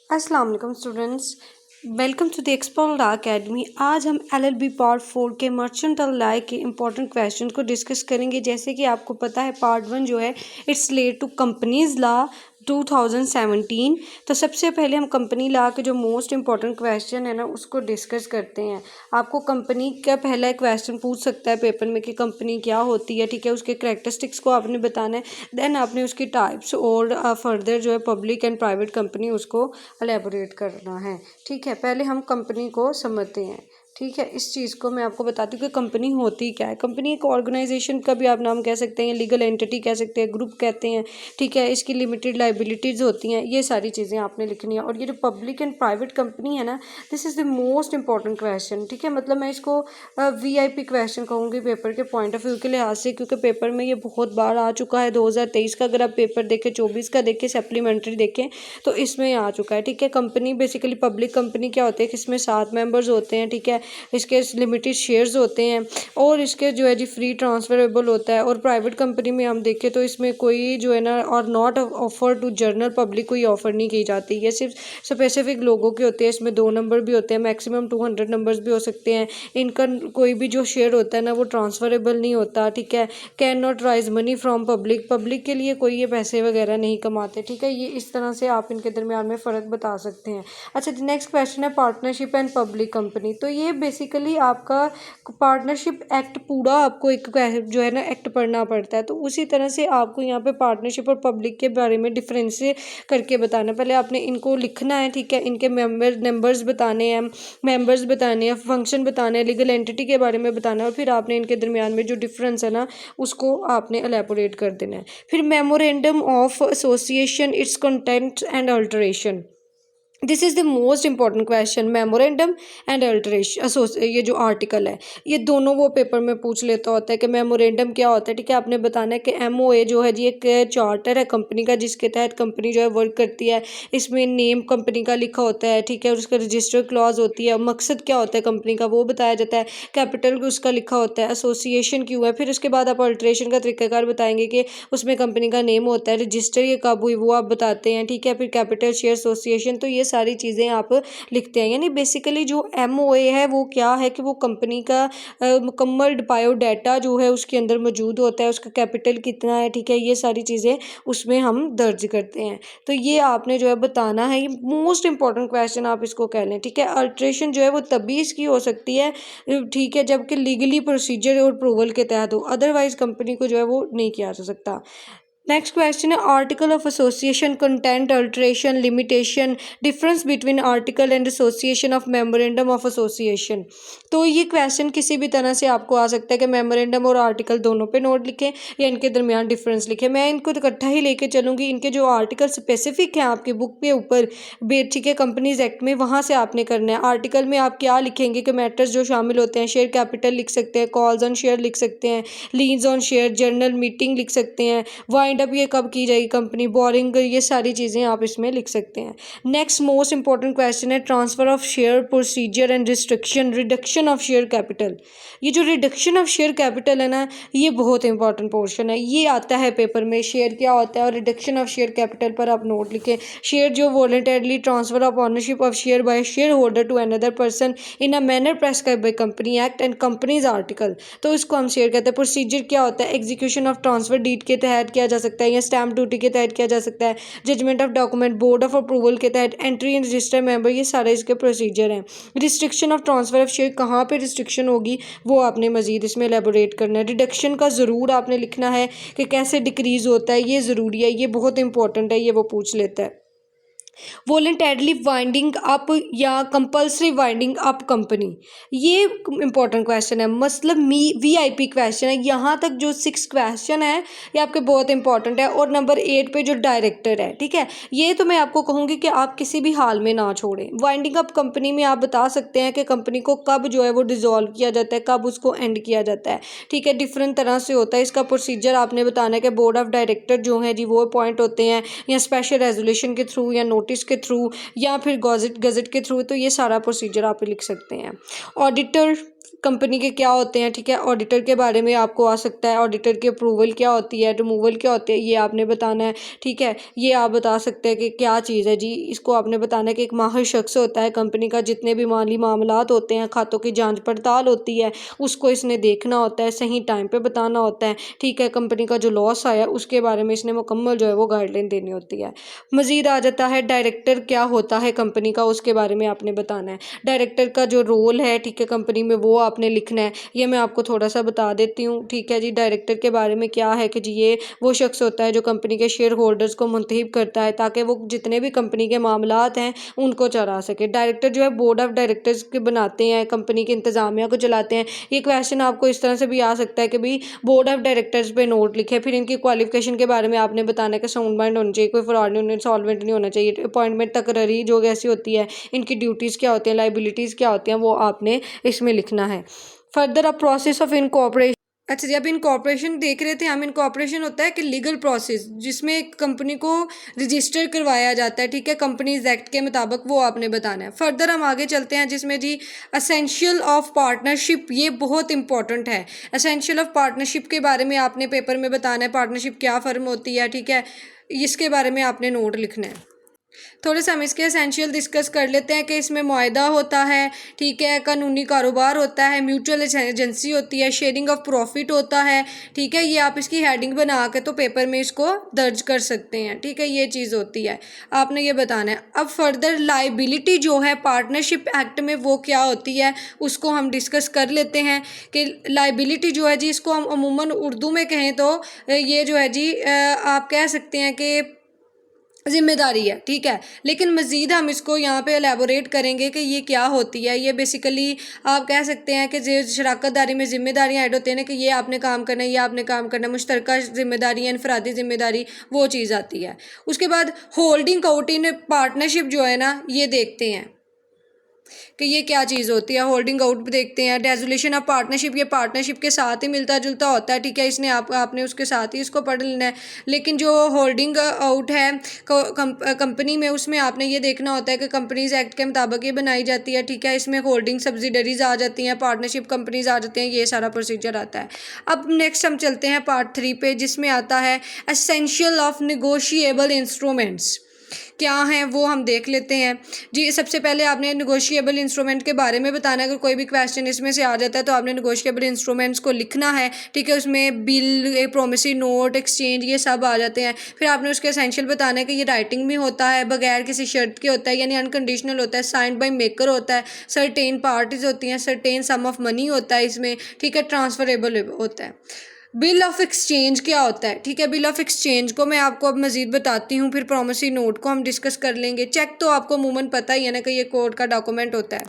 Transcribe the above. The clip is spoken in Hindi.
अस्सलाम वालेकुम students, welcome to the Explore Academy. आज हम एलएलबी पार्ट 4 के मर्चेंटाइल लॉ के इंपॉर्टेंट क्वेश्चन को डिस्कस करेंगे। जैसे कि आपको पता है पार्ट 1 जो है it's related to companies law 2017। तो सबसे पहले हम कंपनी लॉ के जो मोस्ट इंपॉर्टेंट क्वेश्चन है ना उसको डिस्कस करते हैं। आपको कंपनी का पहला क्वेश्चन पूछ सकता है पेपर में कि कंपनी क्या होती है, ठीक है। उसके करैक्टरिस्टिक्स को आपने बताना है, देन आपने उसकी टाइप्स और फर्दर जो है पब्लिक एंड प्राइवेट कंपनी उसको एलेबोरेट करना है, ठीक है। पहले हम कंपनी को समझते हैं, ठीक है। इस चीज़ को मैं आपको बताती हूँ कि कंपनी होती क्या है। कंपनी एक ऑर्गेनाइजेशन का भी आप नाम कह सकते हैं, लीगल एंटिटी कह सकते हैं, ग्रुप कहते हैं, ठीक है। इसकी लिमिटेड लाइबिलिटीज़ होती हैं, ये सारी चीज़ें आपने लिखनी है। और ये जो पब्लिक एंड प्राइवेट कंपनी है ना, this is the most important question, ठीक है। मतलब मैं इसको वीआईपी क्वेश्चन कहूँगी पेपर के पॉइंट ऑफ व्यू के लिहाज से, क्योंकि पेपर में ये बहुत बार आ चुका है। 2023 का अगर आप पेपर देखें, 24 का देखें, सप्लीमेंट्री देखें तो इसमें आ चुका है, ठीक है। कंपनी बेसिकली पब्लिक कंपनी क्या होती है कि इसमें 7 मेंबर्स होते हैं, ठीक है। इसके लिमिटेड शेयर्स होते हैं और इसके जो है जी फ्री ट्रांसफरेबल होता है। और प्राइवेट कंपनी में हम देखें तो इसमें कोई जो है ना और not offer to general public कोई ऑफर नहीं की जाती। ये सिर्फ स्पेसिफिक लोगों के होते हैं। इसमें 2 नंबर भी होते हैं, मैक्सिमम 200 नंबर्स भी हो सकते हैं। इनका कोई भी जो शेयर होता है ना वो ट्रांसफरेबल नहीं होता, ठीक है। Can not rise money from public के लिए कोई ये पैसे वगैरह नहीं कमाते, ठीक है। ये इस तरह से आप इनके दरमियान में फ़र्क बता सकते हैं। अच्छा, नेक्स्ट क्वेश्चन है पार्टनरशिप एंड पब्लिक कंपनी। तो ये बेसिकली आपका पार्टनरशिप एक्ट पूरा आपको एक जो है ना एक्ट पढ़ना पड़ता है। तो उसी तरह से आपको यहाँ पे पार्टनरशिप और पब्लिक के बारे में डिफरेंस करके बताना। पहले आपने इनको लिखना है, ठीक है। इनके मेंबर्स बताने हैं, मेंबर्स बताने हैं, फंक्शन बताने हैं, लीगल एंटिटी के बारे में बताना है और फिर आपने इनके दरमियान में जो डिफरेंस है ना उसको आपने एलेबोरेट कर देना है। फिर memorandum of association, it's content and alteration. This is the most important question. Memorandum and alteration, ये जो आर्टिकल है ये दोनों वो पेपर में पूछ लेता होता है कि मेमोरेंडम क्या होता है, ठीक है। आपने बताना है कि एमओए जो है जी एक चार्टर है कंपनी का जिसके तहत कंपनी जो है वर्क करती है। इसमें नेम कंपनी का लिखा होता है, ठीक है। और उसका रजिस्टर क्लॉज होती है, मकसद क्या होता है कंपनी का वो बताया जाता है, कैपिटल उसका लिखा होता है, एसोसिएशन क्यों है। फिर उसके बाद आप अल्टरेशन का तरीकाकार बताएंगे कि उसमें कंपनी का नेम होता है, रजिस्टर ये कब हुई वो आप बताते हैं, ठीक है। फिर कैपिटल शेयर एसोसिएशन, तो ये सारी चीज़ें आप लिखते हैं। यानी बेसिकली जो एमओए है वो क्या है कि वो कंपनी का मुकम्मल बायोडाटा जो है उसके अंदर मौजूद होता है, उसका कैपिटल कितना है, ठीक है। ये सारी चीज़ें उसमें हम दर्ज करते हैं। तो ये आपने जो है बताना है, ये मोस्ट इंपॉर्टेंट क्वेश्चन आप इसको कह लें, ठीक है। अल्ट्रेशन जो है वो तभी इसकी हो सकती है, ठीक है, जबकि लीगली प्रोसीजर और अप्रूवल के तहत हो, अदरवाइज कंपनी को जो है वो नहीं किया जा सकता। नेक्स्ट क्वेश्चन है article of association, content, alteration, limitation, difference between article and association of memorandum of association. तो ये क्वेश्चन किसी भी तरह से आपको आ सकता है कि मेमोरेंडम और आर्टिकल दोनों पे नोट लिखें या इनके दरमियान डिफरेंस लिखें। मैं इनको इकट्ठा ही लेके चलूँगी। इनके जो आर्टिकल स्पेसिफिक हैं आपकी बुक के ऊपर, ठीक है, कंपनीज एक्ट में, वहाँ से आपने करना है। आर्टिकल में आप क्या लिखेंगे कि मैटर्स जो शामिल होते हैं, शेयर कैपिटल लिख सकते हैं, कॉल्स ऑन शेयर लिख सकते हैं, leans on share, journal meeting लिख सकते हैं, वाइंड अप ये कब की जाएगी कंपनी, बोरिंग, ये सारी चीज़ें आप इसमें लिख सकते हैं। नेक्स्ट मोस्ट इंपॉर्टेंट क्वेश्चन है transfer of share procedure and restriction, reduction of share capital. ये जो रिडक्शन ऑफ शेयर कैपिटल है ना ये बहुत इंपॉर्टेंट पोर्शन है, ये आता है पेपर में। शेयर क्या होता है और रिडक्शन ऑफ शेयर कैपिटल पर आप नोट लिखें। शेयर जो voluntarily transfer of ownership of share by shareholder to another person in a manner prescribed by company act and companies article, तो इसको हम शेयर कहते हैं। प्रोसीजर क्या होता है, एग्जीक्यूशन ऑफ ट्रांसफर डीड के तहत किया जा सकता है या स्टैम्प ड्यूटी के तहत किया जा सकता है, judgment of document, board of approval के तहत, एंट्री इन रजिस्टर मेंबर, ये सारे इसके प्रोसीजर हैं। Restriction of transfer of share, कहाँ पे रिस्ट्रिक्शन होगी वो आपने मजीद इसमें एलेबोरेट करना है। रिडक्शन का ज़रूर आपने लिखना है कि कैसे डिक्रीज़ होता है, ये ज़रूरी है, ये बहुत इंपॉर्टेंट है, ये वो पूछ लेता है। वॉलंटरली वाइंडिंग अप या कंपल्सरी वाइंडिंग अप कंपनी, ये इंपॉर्टेंट क्वेश्चन है, मतलब वीआईपी क्वेश्चन है। यहाँ तक जो 6 क्वेश्चन है ये आपके बहुत इंपॉर्टेंट है। और नंबर 8 पे जो डायरेक्टर है, ठीक है, ये तो मैं आपको कहूँगी कि आप किसी भी हाल में ना छोड़ें। वाइंडिंग अप कंपनी में आप बता सकते हैं कि कंपनी को कब जो है वो डिसॉल्व किया जाता है, कब उसको एंड किया जाता है, ठीक है। डिफरेंट तरह से होता है इसका प्रोसीजर, आपने बताना है कि बोर्ड ऑफ डायरेक्टर जो है जी वो अपॉइंट होते हैं या स्पेशल रेजोल्यूशन के थ्रू या नोटिस के थ्रू या फिर गजट के थ्रू, तो ये सारा प्रोसीजर आप लिख सकते हैं। ऑडिटर, कंपनी के क्या होते हैं, ठीक है। ऑडिटर के बारे में आपको आ सकता है, ऑडिटर की अप्रूवल क्या होती है, रिमूवल क्या होते हैं, ये आपने बताना है, ठीक है। ये आप बता सकते हैं कि क्या चीज़ है जी, इसको आपने बताना है कि एक माहिर शख्स होता है कंपनी का, जितने भी माली मामलात होते हैं, खातों की जांच पड़ताल होती है, उसको इसने देखना होता है, सही टाइम पे बताना होता है, ठीक है। कंपनी का जो लॉस आया उसके बारे में इसने मुकम्मल जो है वो गाइडलाइन देनी होती है। मज़ीद आ जाता है डायरेक्टर क्या होता है कंपनी का, उसके बारे में आपने बताना है। डायरेक्टर का जो रोल है, ठीक है, कंपनी में, वो आपने लिखना है। ये मैं आपको थोड़ा सा बता देती हूँ, ठीक है जी। डायरेक्टर के बारे में क्या है कि जी ये वो शख्स होता है जो कंपनी के शेयर होल्डर्स को मुंतखब करता है ताकि वो जितने भी कंपनी के मामलात हैं उनको चला सके। डायरेक्टर जो है बोर्ड ऑफ डायरेक्टर्स के बनाते हैं, कंपनी के इंतज़ामिया को चलाते हैं। ये क्वेश्चन आपको इस तरह से भी आ सकता है कि भाई बोर्ड ऑफ डायरेक्टर्स पे नोट लिखे, फिर इनकी क्वालिफिकेशन के बारे में आपने बताना है कि साउंड माइंड होनी चाहिए, कोई फ्रॉड नहीं होना, सॉल्वेंट नहीं होना चाहिए, अपॉइंटमेंट तकर्री जो कैसी होती है, इनकी ड्यूटीज़ क्या होती हैं, लाइबिलिटीज़ क्या होती हैं, वो आपने इसमें लिखना है। Further a process of incorporation. अच्छा जी, अब इनकॉर्पोरेशन देख रहे थे हम। इनकॉर्पोरेशन होता है कि लीगल प्रोसेस जिसमें एक कंपनी को रजिस्टर करवाया जाता है, ठीक है, कंपनीज एक्ट के मुताबिक, वो आपने बताना है। फर्दर हम आगे चलते हैं जिसमें जी असेंशियल ऑफ पार्टनरशिप, ये बहुत इंपॉर्टेंट है। असेंशियल ऑफ पार्टनरशिप के बारे में आपने पेपर में बताना है, पार्टनरशिप क्या फर्म होती है, ठीक है, इसके बारे में आपने नोट लिखना है। थोड़े से हम इसके एसेंशियल डिस्कस कर लेते हैं कि इसमें मुआहदा होता है, ठीक है, कानूनी कारोबार होता है, म्यूचुअल एजेंसी होती है, शेयरिंग ऑफ प्रॉफिट होता है, ठीक है। ये आप इसकी हेडिंग बना के तो पेपर में इसको दर्ज कर सकते हैं, ठीक है, ये चीज़ होती है, आपने ये बताना है। अब फर्दर लाइबिलिटी जो है पार्टनरशिप एक्ट में वो क्या होती है उसको हम डिस्कस कर लेते हैं कि लाइबिलिटी जो है जी, इसको हम अमूमन उर्दू में कहें तो ये जो है जी आप कह सकते हैं कि ज़िम्मेदारी है, ठीक है। लेकिन मज़ीद हम इसको यहाँ पे एलेबोरेट करेंगे कि ये क्या होती है। ये बेसिकली आप कह सकते हैं कि जो शराकतदारी में ज़िम्मेदारियाँ ऐड होती हैं ना, कि ये आपने काम करना है, ये आपने काम करना है, मुश्तरका ज़िम्मेदारियाँ, इनफरादी ज़िम्मेदारी, वो चीज़ आती है। उसके बाद होल्डिंग आउट इन पार्टनरशिप जो है ना, ये देखते हैं कि ये क्या चीज़ होती है। होल्डिंग आउट भी देखते हैं। डेजोल्यूशन ऑफ पार्टनरशिप, ये पार्टनरशिप के साथ ही मिलता जुलता होता है, ठीक है, इसने आपने उसके साथ ही इसको पढ़ लेना है। लेकिन जो होल्डिंग आउट है कंपनी में, उसमें आपने ये देखना होता है कि कंपनीज एक्ट के मुताबिक ये बनाई जाती है, ठीक है। इसमें होल्डिंग सब्सिडरीज आ जाती हैं, पार्टनरशिप कंपनीज आ जाती हैं, ये सारा प्रोसीजर आता है। अब नेक्स्ट हम चलते हैं पार्ट 3 पे, जिसमें आता है एसेंशियल ऑफ निगोशिएबल इंस्ट्रूमेंट्स क्या हैं वो हम देख लेते हैं जी। सबसे पहले आपने निगोशिएबल इंस्ट्रूमेंट के बारे में बताना है। अगर कोई भी क्वेश्चन इसमें से आ जाता है तो आपने निगोशिएबल इंस्ट्रूमेंट्स को लिखना है, ठीक है। उसमें बिल, प्रोमिसरी नोट, एक्सचेंज, ये सब आ जाते हैं। फिर आपने उसके एसेंशियल बताना है कि ये राइटिंग में होता है, बगैर किसी शर्त के होता है, यानी अनकंडीशनल होता है, साइंड बाय मेकर होता है, सर्टेन पार्टीज होती हैं, सर्टेन सम ऑफ मनी होता है इसमें, ठीक है, ट्रांसफरेबल होता है। बिल ऑफ एक्सचेंज क्या होता है, ठीक है। बिल ऑफ एक्सचेंज को मैं आपको अब मजीद बताती हूँ, फिर प्रॉमिसरी नोट को हम डिस्कस कर लेंगे। चेक तो आपको अमूमन पता ही है ना कि ये कोर्ट का डॉक्यूमेंट होता है।